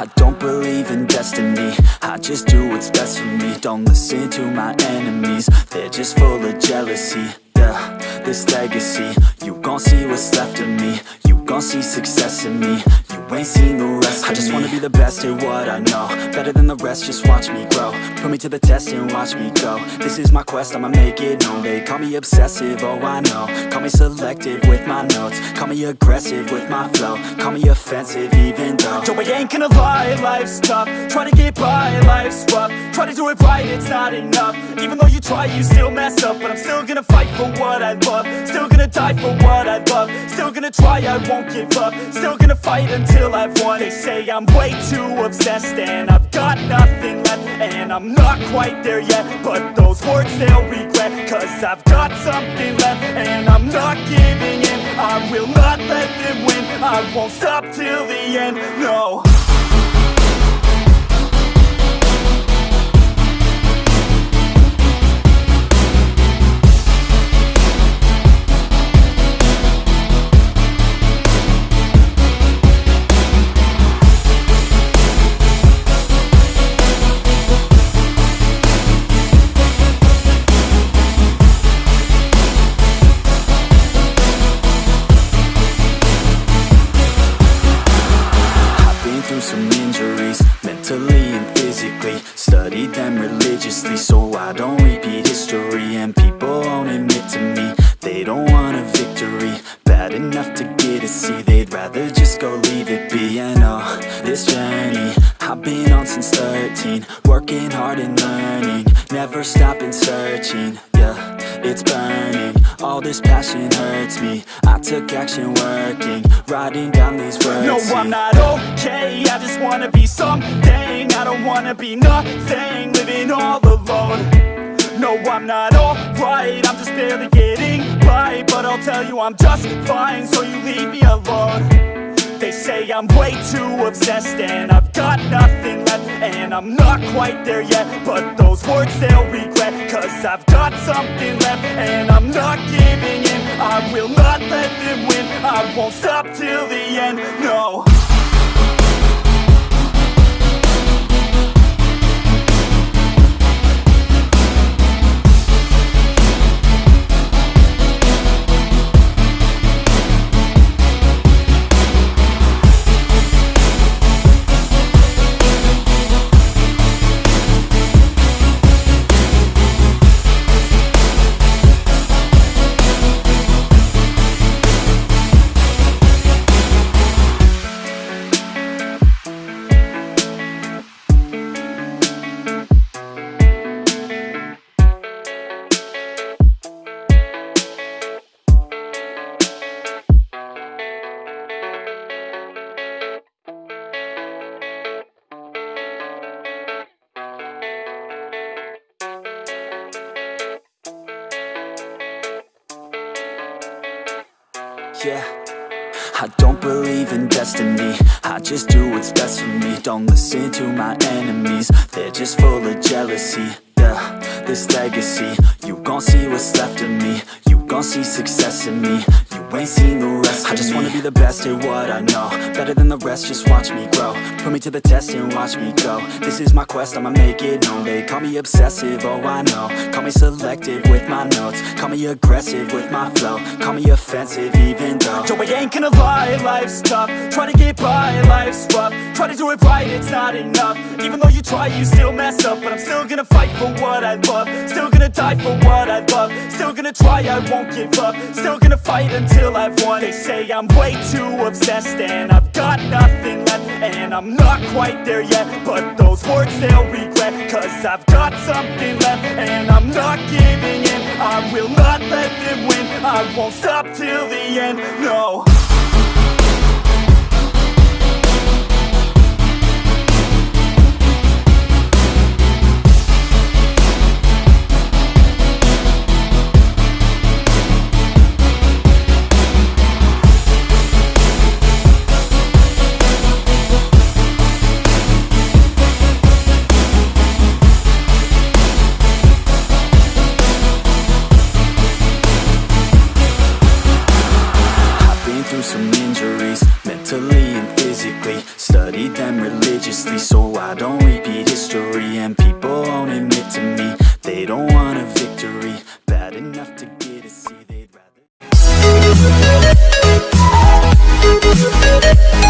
I don't believe in destiny, I just do what's best for me. Don't listen to my enemies, they're just full of jealousy. Yeah, this legacy, you gon' see what's left of me. You gon' see success in me, you ain't seen the rest of me. I just wanna be the best at what I know, better than the rest, just watch me grow. Put me to the test and watch me go. This is my quest, I'ma make it known. They call me obsessive, oh I know. Call me selective with my notes, call me aggressive with my flow. Call me offensive even though Joe, I ain't gonna lie, life's tough. Try to get by, life's rough. Try to do it right, it's not enough. Even though you try, you still mess up. But I'm still gonna fight for what I love, still gonna die for what I love. Still gonna try, I won't give up. Still gonna fight until I've won. They say I'm way too obsessed and I've got nothing left, and I'm not quite there yet, but those words they'll regret. Cause I've got something left and I'm not giving in. I will not let them win, I won't stop till the end, no. Some injuries, mentally and physically. Studied them religiously so I don't repeat history. And people won't admit to me they don't want a victory bad enough to get a C. They'd rather just go leave it be. And oh, this journey I've been on since 13, working hard and learning, never stopping searching. Yeah, it's burning, all this passion hurts me. I took action working, writing down these words. No, I'm not okay, I just wanna be something. I don't wanna be nothing, living all alone. No, I'm not alright, I'm just barely getting by. But I'll tell you I'm just fine, so you leave me alone. They say I'm way too obsessed and I've got nothing left, and I'm not quite there yet, but those words they'll regret. Cause I've got something left and I'm not giving in. I will not let them win, I won't stop till the end, no. Yeah, I don't believe in destiny, I just do what's best for me. Don't listen to my enemies, they're just full of jealousy. Yeah, this legacy, you gon' see what's left of me. You gon' see success in me, you ain't seen the rest of me. I just wanna be the best at what I know, better than the rest, just watch me grow. Put me to the test and watch me go. This is my quest, I'ma make it known. They call me obsessive, oh I know. Call me selective with my notes, call me aggressive with my flow. Call me offensive even though Joe, I ain't gonna lie, life's tough. Try to get by, life's rough. Try to do it right, it's not enough. Even though you try, you still mess up. But I'm still gonna fight for what I love, still gonna die for what I love. Still gonna try, I won't give up. Still gonna fight until I've won. They say I'm way too obsessed and I've got nothing left, and I'm not quite there yet, but those words they'll regret. Cause I've got something left and I'm not giving in. I will not let them win, I won't stop till the end, no. Snapseed.